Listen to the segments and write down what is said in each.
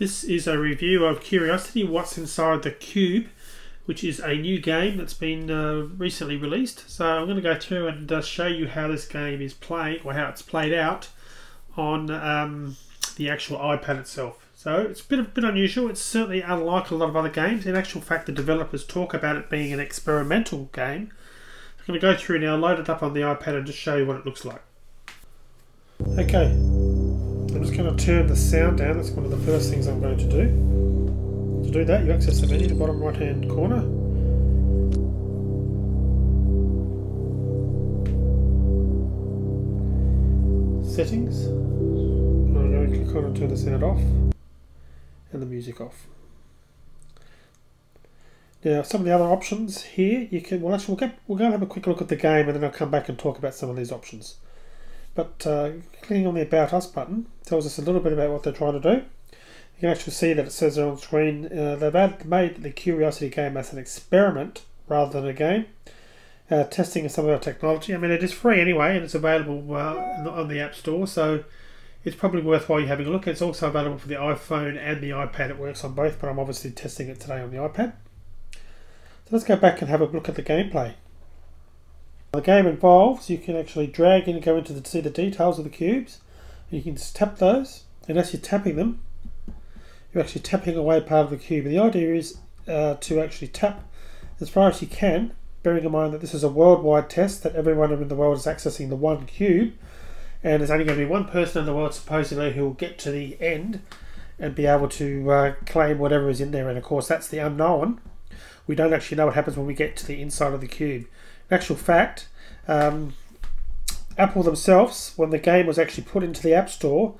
This is a review of Curiosity, What's Inside the Cube, which is a new game that's been recently released. So I'm going to go through and show you how this game is played, or how it's played out on the actual iPad itself. So it's a bit unusual. It's certainly unlike a lot of other games. In actual fact, the developers talk about it being an experimental game. I'm going to go through now, load it up on the iPad and just show you what it looks like. Okay, I'm just going to turn the sound down. That's one of the first things I'm going to do. To do that, you access the menu, the bottom right hand corner. Settings. I'm going to click on and turn the sound off and the music off. Now, some of the other options here, you can, well actually we'll go and have a quick look at the game and then I'll come back and talk about some of these options. But clicking on the About Us button tells us a little bit about what they're trying to do. You can actually see that it says there on screen, they've made the Curiosity game as an experiment rather than a game. Testing some of our technology. I mean, it is free anyway and it's available on the App Store, so it's probably worthwhile you having a look. It's also available for the iPhone and the iPad. It works on both, but I'm obviously testing it today on the iPad. So let's go back and have a look at the gameplay. The game involves, you can actually drag in and go into see the details of the cubes. You can just tap those, and as you're tapping them, you're actually tapping away part of the cube. And the idea is to actually tap as far as you can, bearing in mind that this is a worldwide test, that everyone in the world is accessing the one cube, and there's only going to be one person in the world supposedly who will get to the end and be able to claim whatever is in there. And of course that's the unknown. We don't actually know what happens when we get to the inside of the cube. In actual fact, Apple themselves, when the game was actually put into the App Store,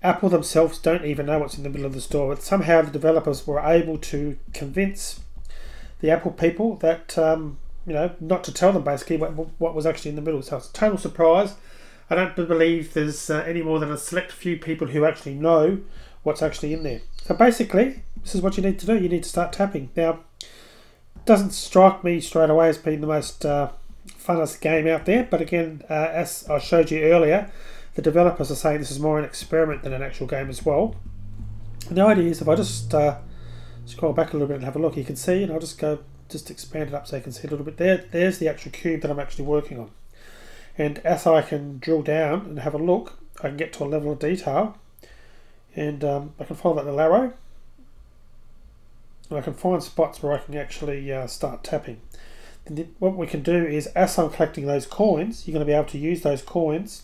Apple themselves don't even know what's in the middle of the store. But somehow the developers were able to convince the Apple people that, you know, not to tell them basically what was actually in the middle. So it's a total surprise. I don't believe there's any more than a select few people who actually know what's actually in there. So basically, this is what you need to do. You need to start tapping. Now, it doesn't strike me straight away as being the most funnest game out there, but again, as I showed you earlier, the developers are saying this is more an experiment than an actual game as well. And the idea is, if I just scroll back a little bit and have a look, you can see, and I'll just expand it up so you can see a little bit there. There's the actual cube that I'm actually working on. And as I can drill down and have a look, I can get to a level of detail, and I can follow that little arrow, and I can find spots where I can actually start tapping. And then what we can do is, as I'm collecting those coins, you're going to be able to use those coins.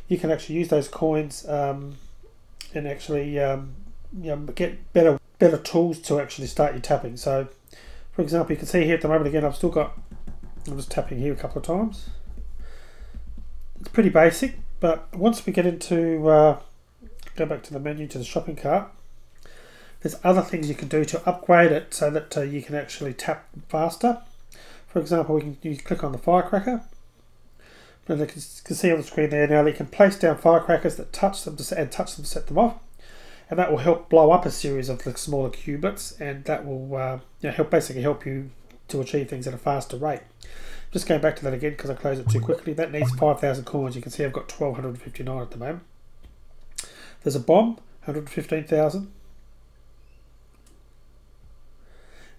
You can actually use those coins and actually you know, get better tools to actually start your tapping. So, for example, you can see here at the moment again, I'm just tapping here a couple of times. It's pretty basic, but once we get into go back to the menu, to the shopping cart, there's other things you can do to upgrade it so that you can actually tap faster. For example, you can click on the firecracker. And you can see on the screen there now that you can place down firecrackers that touch them to set them off, and that will help blow up a series of the smaller cubelets, and that will you know, basically help you to achieve things at a faster rate. Just going back to that again because I closed it too quickly. That needs 5,000 coins. You can see I've got 1,259 at the moment. There's a bomb, 115,000.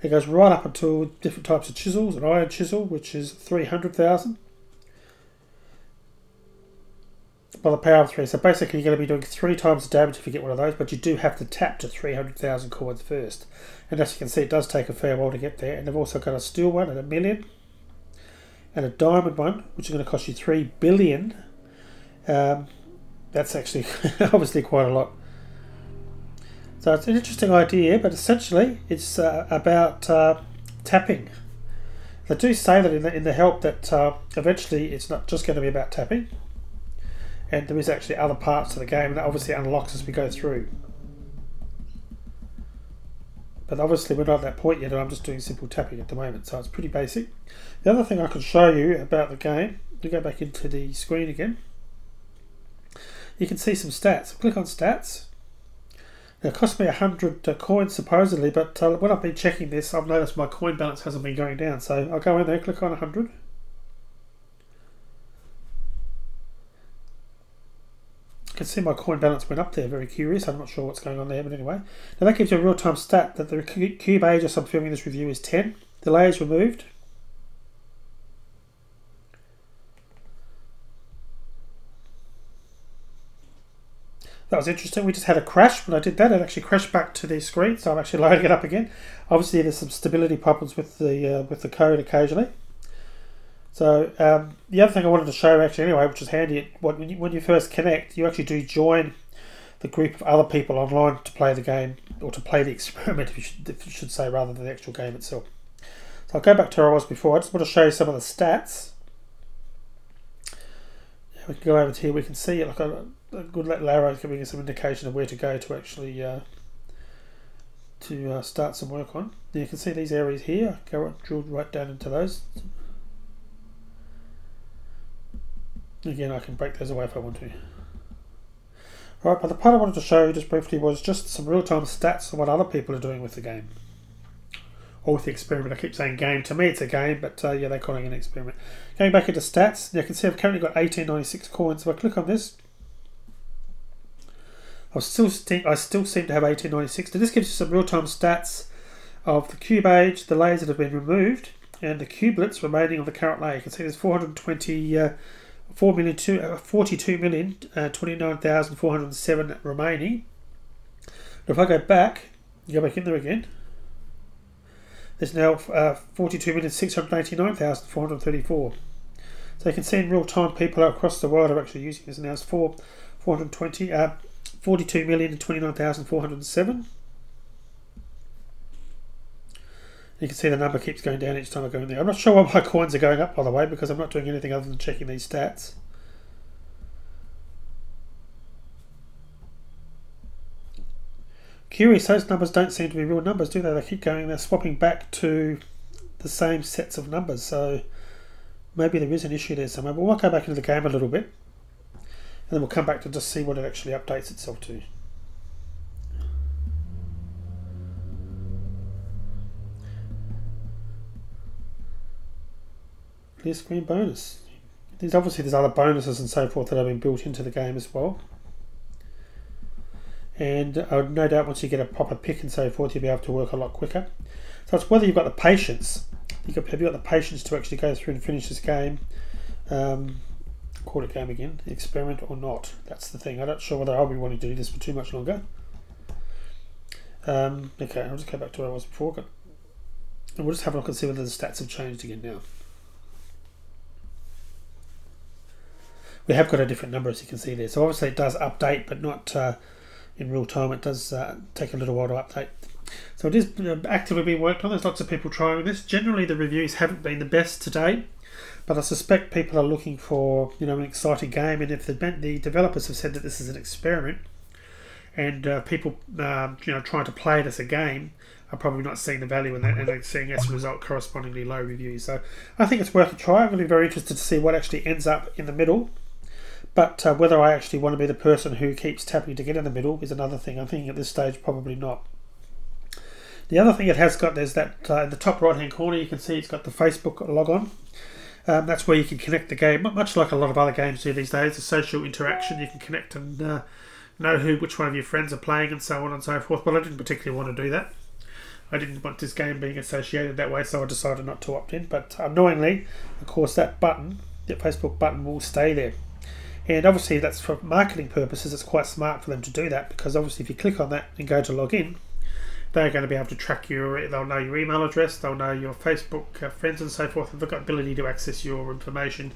It goes right up until different types of chisels. An iron chisel, which is 300,000. By the power of 3. So basically you're going to be doing 3 times the damage if you get one of those, but you do have to tap to 300,000 coins first. And as you can see, it does take a fair while to get there. And they've also got a steel one at 1 million. And a diamond one, which is going to cost you 3 billion. That's actually obviously quite a lot. So it's an interesting idea, but essentially it's about tapping. They do say that in the help that eventually it's not just going to be about tapping, and there is actually other parts to the game that obviously unlocks as we go through. But obviously we're not at that point yet, and I'm just doing simple tapping at the moment, so it's pretty basic. The other thing I can show you about the game, to go back into the screen again, you can see some stats. Click on stats. Now, it cost me 100 coins supposedly, but when I've been checking this, I've noticed my coin balance hasn't been going down. So I'll go in there, click on 100. can see my coin balance went up there. Very curious. I'm not sure what's going on there, but anyway. Now that gives you a real-time stat that the cube age as I'm filming this review is 10. The layers removed. That was interesting. We just had a crash when I did that. It actually crashed back to the screen, so I'm actually loading it up again. Obviously, there's some stability problems with the code occasionally. So the other thing I wanted to show actually anyway, which is handy, when you first connect, you actually do join the group of other people online to play the game, or to play the experiment, if you should say, rather than the actual game itself. So I'll go back to where I was before. I just want to show you some of the stats. We can go over to here. We can see like a good little arrow giving us some indication of where to go to actually start some work on. Now you can see these areas here. Drilled right down into those. Again, I can break those away if I want to. Right, but the part I wanted to show you just briefly was just some real-time stats on what other people are doing with the game. Or with the experiment. I keep saying game. To me it's a game, but yeah, they're calling it an experiment. Going back into stats, you can see I've currently got 1896 coins. If I click on this, I still seem to have 1896. Now this gives you some real-time stats of the cube age, the layers that have been removed, and the cubelets remaining of the current layer. You can see there's 42,029,407 remaining. But if I go back, you go back in there again, there's now 42,689,434. So you can see in real time people across the world are actually using this. Now it's 42,029,407. You can see the number keeps going down each time I go in there. I'm not sure why my coins are going up, by the way, because I'm not doing anything other than checking these stats. Curious, those numbers don't seem to be real numbers, do they? They keep going, they're swapping back to the same sets of numbers, so maybe there is an issue there somewhere. But we'll go back into the game a little bit, and then we'll come back to just see what it actually updates itself to. Clear screen bonus. Obviously there's other bonuses and so forth that have been built into the game as well. And no doubt once you get a proper pick and so forth, you'll be able to work a lot quicker. So it's whether you've got the patience. Have you got the patience to actually go through and finish this game? Call it game again, experiment or not. That's the thing. I'm not sure whether I'll be wanting to do this for too much longer. Okay, I'll just go back to where I was before. And we'll just have a look and see whether the stats have changed again now. We have got a different number, as you can see there. So obviously it does update, but not in real time. It does take a little while to update. So it is actively being worked on. There's lots of people trying this. Generally the reviews haven't been the best today, but I suspect people are looking for an exciting game, and if the developers have said that this is an experiment, and people trying to play it as a game are probably not seeing the value in that, and they're seeing as a result correspondingly low reviews. So I think it's worth a try. I'm going to be very interested to see what actually ends up in the middle. But whether I actually want to be the person who keeps tapping to get in the middle is another thing. I'm thinking at this stage probably not. The other thing it has got is that in the top right hand corner you can see it's got the Facebook logon. That's where you can connect the game, much like a lot of other games do these days. The social interaction, you can connect and know which one of your friends are playing and so on and so forth. But I didn't particularly want to do that. I didn't want this game being associated that way, so I decided not to opt in. But annoyingly, of course, that Facebook button will stay there. And obviously that's for marketing purposes. It's quite smart for them to do that, because obviously if you click on that and go to log in, they're going to be able to track they'll know your email address, they'll know your Facebook friends and so forth, and they've got the ability to access your information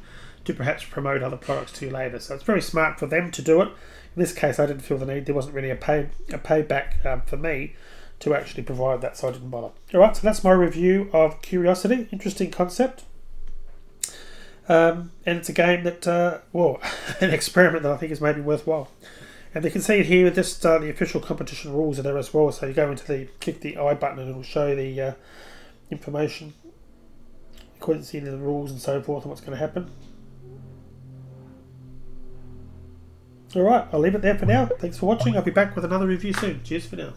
to perhaps promote other products to you later. So it's very smart for them to do it. In this case I didn't feel the need. There wasn't really a payback for me to actually provide that, so I didn't bother. Alright, so that's my review of Curiosity. Interesting concept. And it's a game that, an experiment that I think is maybe worthwhile. And you can see it here with this, the official competition rules are there as well. So you go into click the I button and it will show you the information, according to the rules and so forth and what's going to happen. Alright, I'll leave it there for now. Thanks for watching. I'll be back with another review soon. Cheers for now.